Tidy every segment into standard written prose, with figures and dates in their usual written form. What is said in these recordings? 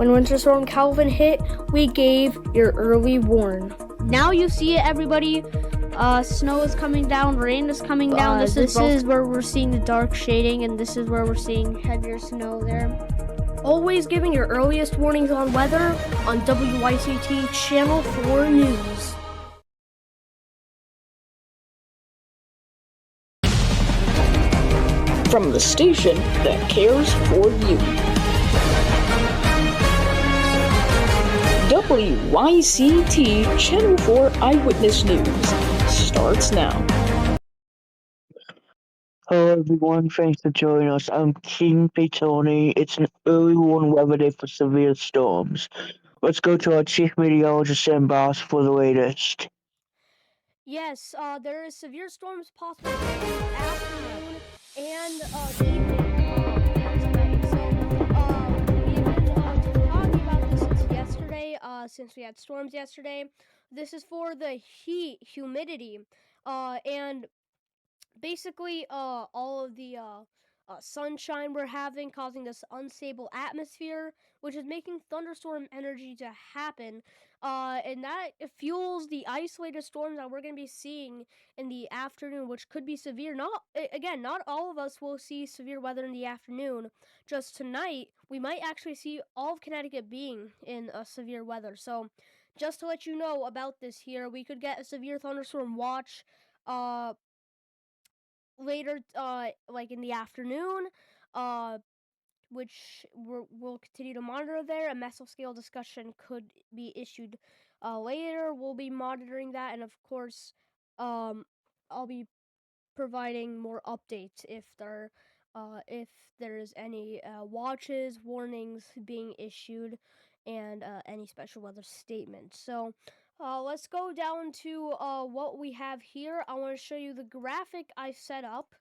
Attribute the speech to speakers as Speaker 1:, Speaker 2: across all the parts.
Speaker 1: When Winter Storm Calvin hit, we gave your early warn.
Speaker 2: Now you see it, everybody. Snow is coming down, rain is coming down. This is where we're seeing the dark shading, and this is where we're seeing heavier snow there.
Speaker 1: Always giving your earliest warnings on weather on WYCT Channel 4 News.
Speaker 3: From the station that cares for you. WYCT Channel 4 Eyewitness News starts now.
Speaker 4: Hello everyone, thanks for joining us. I'm King Tony. It's an early warning weather day for severe storms. Let's go to our chief meteorologist Sam Boss for the latest.
Speaker 2: Yes, there is severe storms possible in the afternoon and evening tonight. So we've been talking about this since yesterday, since we had storms yesterday. This is for the humidity, and basically all of the sunshine we're having causing this unstable atmosphere, which is making thunderstorm energy to happen, and that fuels the isolated storms that we're going to be seeing in the afternoon, which could be severe. Not all of us will see severe weather in the afternoon. Just tonight we might actually see all of Connecticut being in severe weather. So just to let you know about this here, we could get a severe thunderstorm watch later, like in the afternoon, which we'll continue to monitor there. A mesoscale discussion could be issued later. We'll be monitoring that, and of course, I'll be providing more updates if there's any watches, warnings being issued, and any special weather statements. So let's go down to what we have here. I want to show you the graphic I set up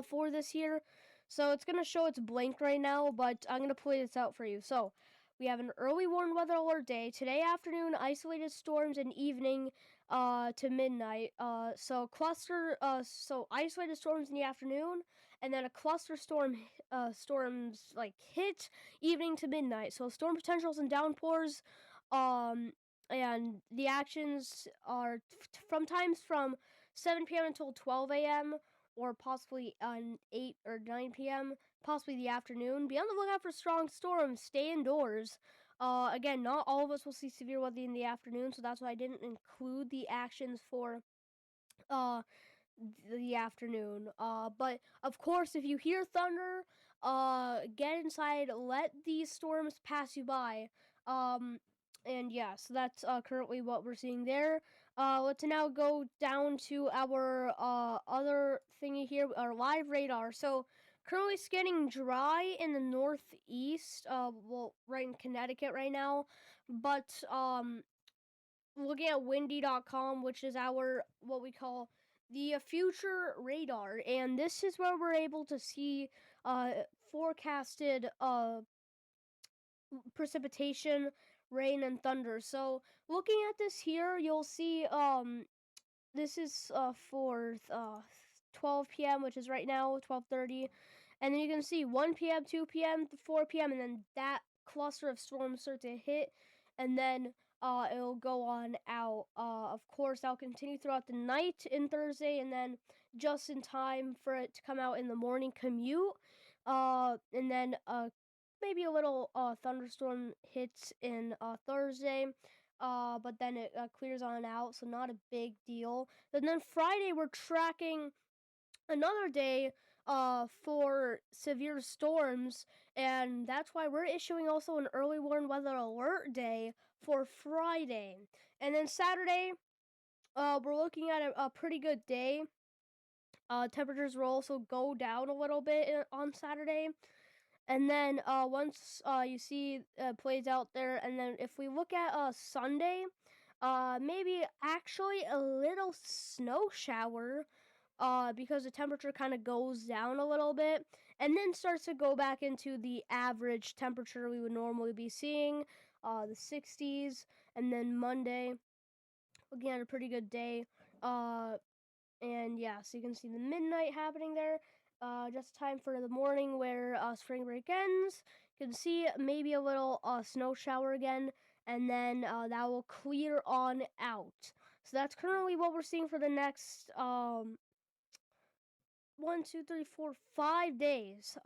Speaker 2: for this here. So it's going to show it's blank right now, but I'm going to play this out for you. So we have an early warned weather alert day. Today afternoon, isolated storms, and evening to midnight. So isolated storms in the afternoon, and then a cluster storms like hit evening to midnight. So storm potentials and downpours, and the actions are from 7 p.m. until 12 a.m. or possibly 8 or 9 p.m., possibly the afternoon. Be on the lookout for strong storms. Stay indoors. Again, not all of us will see severe weather in the afternoon, so that's why I didn't include the actions for the afternoon. But of course, if you hear thunder, get inside. Let these storms pass you by. And yeah, so that's currently what we're seeing there. Let's now go down to our other thingy here, our live radar. So currently scanning dry in the northeast, right in Connecticut right now, but looking at windy.com, which is our what we call the future radar, and this is where we're able to see forecasted precipitation, rain, and thunder. So looking at this here, you'll see this is for 12 p.m., which is right now 12:30, and then you can see 1 p.m., 2 p.m., 4 p.m., and then that cluster of storms start to hit, and then it'll go on out. Of course, that'll continue throughout the night in Thursday, and then just in time for it to come out in the morning commute, and then maybe a little thunderstorm hits in Thursday, but then it clears on out, so not a big deal. And then Friday, we're tracking another day for severe storms, and that's why we're issuing also an early warned weather alert day for Friday. And then Saturday, we're looking at a pretty good day. Temperatures will also go down a little bit on Saturday. And then once you see plays out there, and then if we look at Sunday, maybe actually a little snow shower, because the temperature kind of goes down a little bit, and then starts to go back into the average temperature we would normally be seeing, the 60s. And then Monday, again, a pretty good day. And yeah, so you can see the midnight happening there. Just time for the morning where spring break ends. You can see maybe a little snow shower again, and then that will clear on out. So that's currently what we're seeing for the next 1, 2, 3, 4, 5 days.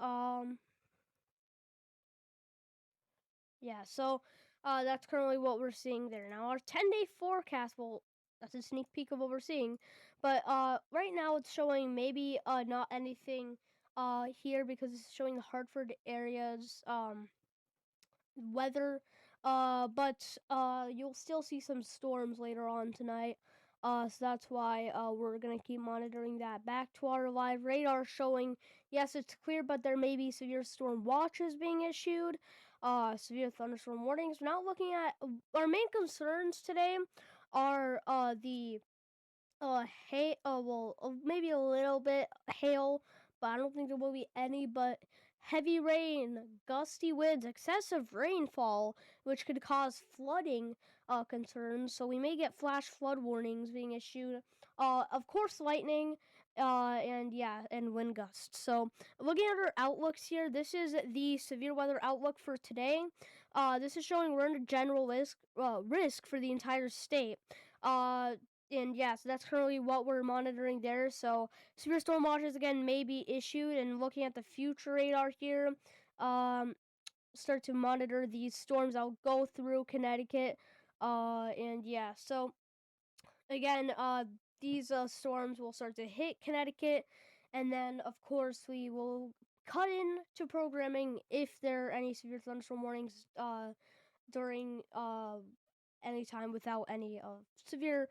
Speaker 2: Yeah, so that's currently what we're seeing there. Now our 10-day forecast, well, that's a sneak peek of what we're seeing. But right now it's showing maybe not anything here because it's showing the Hartford area's weather. But you'll still see some storms later on tonight. So that's why we're going to keep monitoring that. Back to our live radar showing, yes, it's clear, but there may be severe storm watches being issued. Severe thunderstorm warnings. We're not looking at our main concerns today are the maybe a little bit hail, but I don't think there will be any. But heavy rain, gusty winds, excessive rainfall, which could cause flooding concerns. So we may get flash flood warnings being issued. Of course, lightning, and wind gusts. So looking at our outlooks here, this is the severe weather outlook for today. This is showing we're under general risk for the entire state. And yeah, so that's currently what we're monitoring there. So severe storm watches again may be issued, and looking at the future radar here, start to monitor these storms that will go through Connecticut. And yeah, so again, these storms will start to hit Connecticut, and then of course we will cut into programming if there are any severe thunderstorm warnings during any time without any severe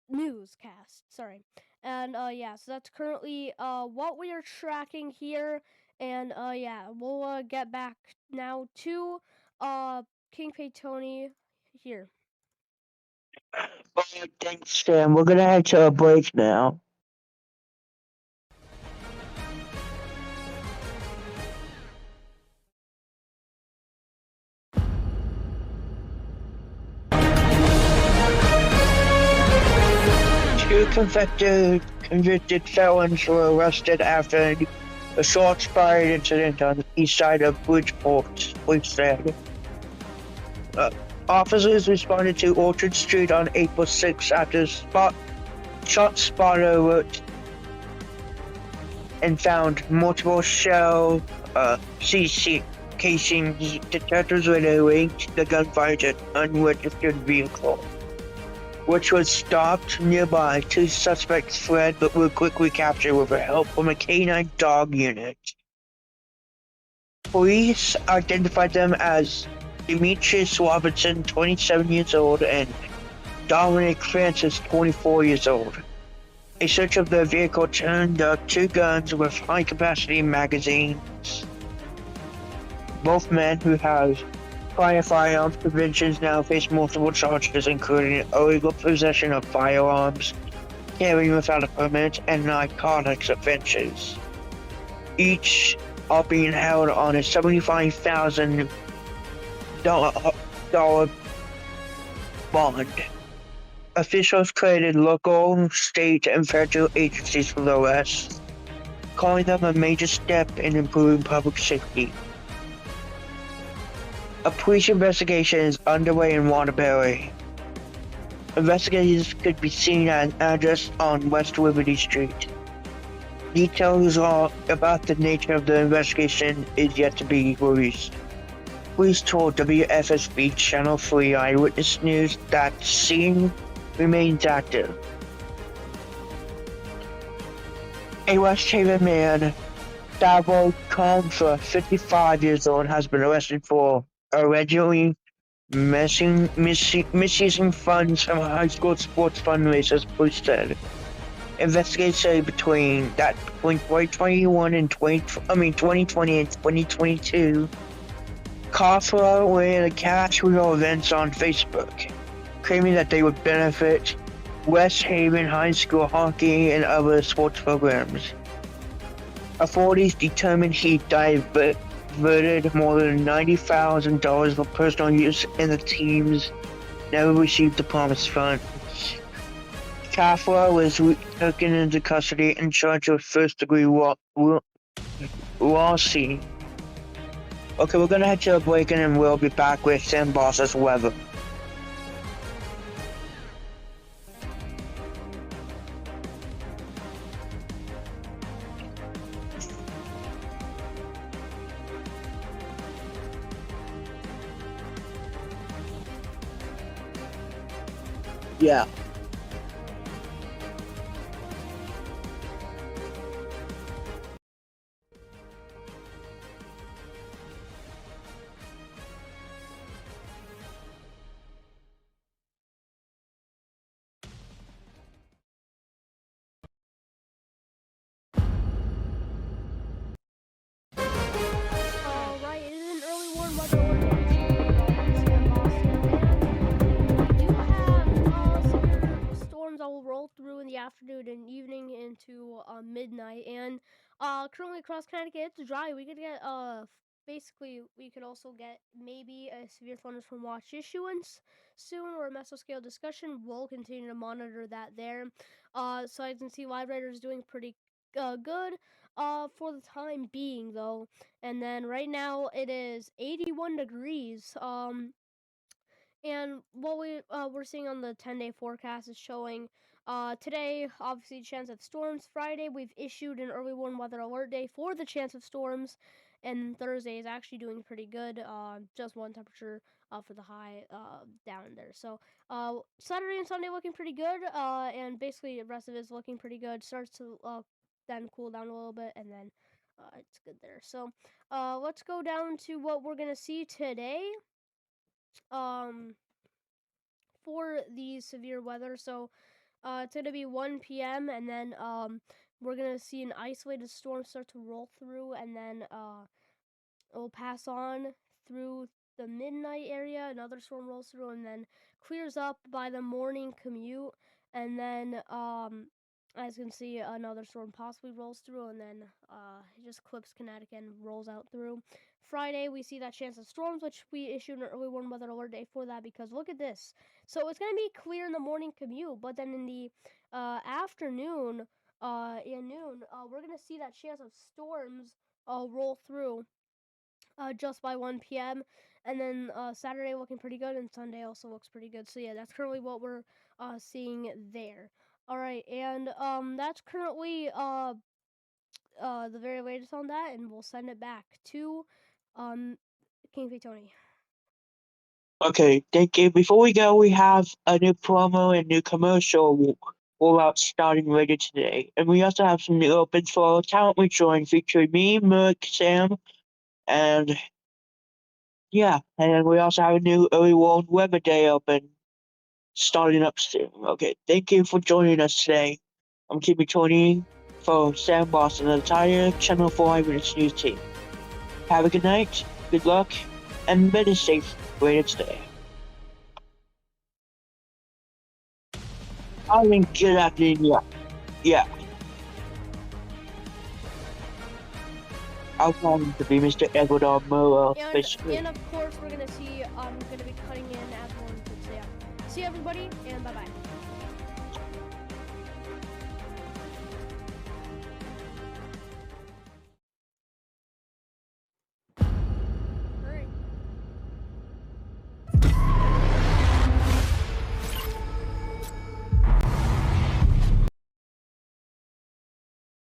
Speaker 2: newscast. Sorry. And yeah, so that's currently what we are tracking here. And yeah, we'll get back now to King Tony here.
Speaker 4: Alright, thanks, Sam. We're gonna head to a break now. Two convicted felons were arrested after a shots-fired incident on the east side of Bridgeport, police said. Officers responded to Orchard Street on April 6 after shot spotter alert and found multiple shell CC casings. Detectives later linked the gunfire to an unregistered vehicle, which was stopped nearby. Two suspects fled but were quickly captured with help from a canine dog unit. Police identified them as Demetrius Robertson, 27 years old, and Dominic Francis, 24 years old. A search of their vehicle turned up two guns with high-capacity magazines. Both men, who have prior firearms convictions, now face multiple charges, including illegal possession of firearms, carrying without a permit, and narcotics offenses. Each are being held on a $75,000 bond. Officials credited local, state, and federal agencies for the arrest, calling them a major step in improving public safety. A police investigation is underway in Waterbury. Investigators could be seen at an address on West Liberty Street. Details about the nature of the investigation is yet to be released. Police told WFSB Channel 3 Eyewitness News that the scene remains active. A West Haven man, Davo Comfer, 55 years old, has been arrested for allegedly misusing funds from high school sports fundraisers, police said. Investigators say between 2020 and 2022, Comfer ran cash wheel events on Facebook, claiming that they would benefit West Haven High School hockey and other sports programs. Authorities determined he diverted more than $90,000 for personal use, and the teams never received the promised funds. Kafla was taken into custody and charged with first-degree larceny. Okay, we're gonna head to a break and then we'll be back with Sam Boss's weather. Yeah.
Speaker 2: Alright, it is an early warm weather alert issued by Sam Boston, and we do have severe storms that will roll through in the afternoon and evening into midnight. And currently across Connecticut, it's dry. We could get basically we could also get maybe a severe thunderstorm watch issuance soon, or a mesoscale discussion. We'll continue to monitor that there. So I can see Live Radar is doing pretty good for the time being, though. And then right now it is 81 degrees. And what we're seeing on the 10-day forecast is showing today, obviously, chance of storms. Friday, we've issued an early warm weather alert day for the chance of storms. And Thursday is actually doing pretty good. Just one temperature for the high down there. So Saturday and Sunday looking pretty good. And basically the rest of it is looking pretty good. Starts to then cool down a little bit, and then it's good there. So let's go down to what we're gonna see today. For the severe weather. So it's gonna be 1 p.m. and then we're gonna see an isolated storm start to roll through, and then it will pass on through the midnight area. Another storm rolls through and then clears up by the morning commute, and then as you can see, another storm possibly rolls through, and then it just clips Connecticut and rolls out through. Friday, we see that chance of storms, which we issued an early warm weather alert day for that, because look at this. So it's going to be clear in the morning commute, but then in the afternoon, we're going to see that chance of storms roll through just by 1 p.m. And then Saturday looking pretty good, and Sunday also looks pretty good. So yeah, that's currently what we're seeing there. All right, and that's currently the very latest on that, and we'll send it back to King Fee Tony.
Speaker 4: Okay, thank you. Before we go, we have a new promo and new commercial rollout starting later today. And we also have some new opens for our talent we joined, featuring me, Marek, Sam, and yeah. And then we also have a new early warm weather day open starting up soon. Okay, thank you for joining us today. I'm keeping Tony for Sam Boston and the entire Channel 4 Eyewitness News team. Have a good night, good luck, and better safe later today. I mean, good afternoon, yeah. I'll call him to be Mr. Edward R. Murrow, basically.
Speaker 2: And of course, we're gonna see, I'm gonna be cutting in as one. So yeah. See everybody, and bye bye.